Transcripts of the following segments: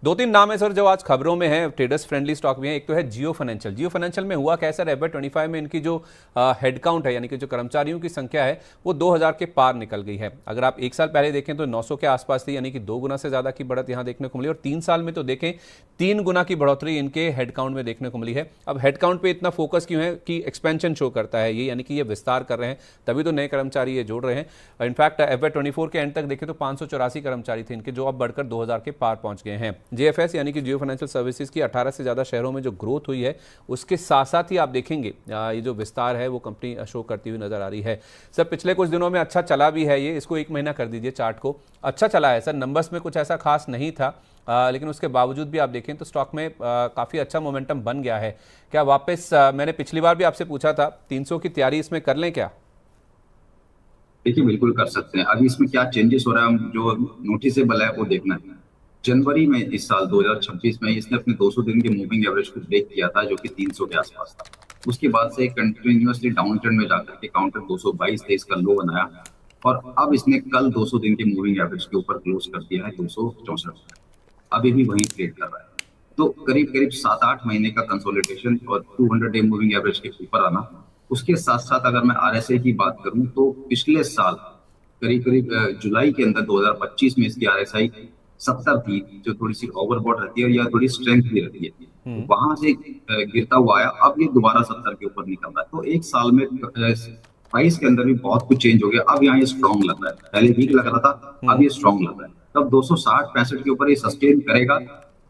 दो तीन नाम है सर जो आज खबरों में है, ट्रेडर्स फ्रेंडली स्टॉक भी है। एक तो है जियो फाइनेंशियल। जियो फाइनेंशियल में हुआ क्या है सर, FY25 में इनकी जो हेड काउंट है यानी कि जो कर्मचारियों की संख्या है वो 2000 के पार निकल गई है। अगर आप एक साल पहले देखें तो 900 के आसपास थी, यानी कि 2 गुना से ज्यादा की बढ़त यहां देखने को मिली। और 3 साल में तो देखें 3 गुना की बढ़ोतरी इनके हेड काउंट में देखने को मिली है। अब हेड काउंट पे इतना फोकस क्यों है कि एक्सपेंशन शो करता है ये, यानी कि ये विस्तार कर रहे हैं, तभी तो नए कर्मचारी ये जोड़ रहे हैं। इनफैक्ट FY24 के एंड तक देखें तो 584 कर्मचारी थे इनके, जो अब बढ़कर 2000 के पार पहुंच गए हैं। JFS यानी कि जियो फाइनेंशियल सर्विसेज की 18 से ज्यादा शहरों में जो ग्रोथ हुई है उसके साथ साथ ही आप देखेंगे ये जो विस्तार है वो कंपनी शो करती हुई नजर आ रही है। सर पिछले कुछ दिनों में अच्छा चला भी है ये, इसको 1 महीना कर दीजिए चार्ट को, अच्छा चला है सर। नंबर्स में कुछ ऐसा खास नहीं था, लेकिन उसके बावजूद भी आप देखें तो स्टॉक में काफी अच्छा मोमेंटम बन गया है। क्या वापस मैंने पिछली बार भी आपसे पूछा था 300 की तैयारी इसमें कर लें क्या? देखिए बिल्कुल कर सकते हैं। अभी इसमें क्या चेंजेस हो रहा है हम जो नोटिसेबल है वो देखना है। जनवरी में इस साल 2026 में इसने अपने 200 दिन के मूविंग एवरेज को ब्रेक किया था जो कि 300 के आसपास था। उसके बाद से कंटिन्यूअसली डाउन ट्रेंड में जाकर के काउंटर 222 थे, इसका लो बनाया और अब इसने कल 200 दिन के मूविंग एवरेज के ऊपर क्लोज कर दिया है 264। अभी भी वहीं ट्रेड कर रहा है। तो करीब करीब 7-8 महीने का कंसोलिडेशन और 200 डे मूविंग एवरेज के ऊपर आना। उसके साथ साथ अगर मैं RSI की बात करूं तो पिछले साल करीब करीब जुलाई के अंदर 2025 में इसकी RSI 70 थी, जो थोड़ी सी ओवरबॉट रहती है या थोड़ी स्ट्रेंथ भी रहती है। तो वहां से गिरता हुआ आया, अब ये दोबारा 70 के ऊपर निकल रहा है। तो एक साल में प्राइस के अंदर भी बहुत कुछ चेंज हो गया। अब यहाँ ये स्ट्रॉन्ग लग रहा है, पहले वीक लग रहा था, अब ये स्ट्रॉन्ग लग रहा है। तब 260-65 के ऊपर ये सस्टेन करेगा।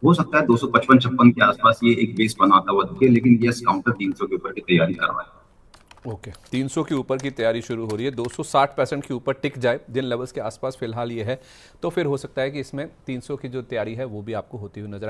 हो सकता है 255-56 के आसपास ये एक बेस बनाता हुआ दिखे, लेकिन यस काउंटर 300 के ऊपर की तैयारी कर रहा है। ओके, 300 के ऊपर की तैयारी शुरू हो रही है। 260% के ऊपर टिक जाए जिन लेवल्स के आसपास फिलहाल ये है, तो फिर हो सकता है कि इसमें 300 की जो तैयारी है वो भी आपको होती हुई नजर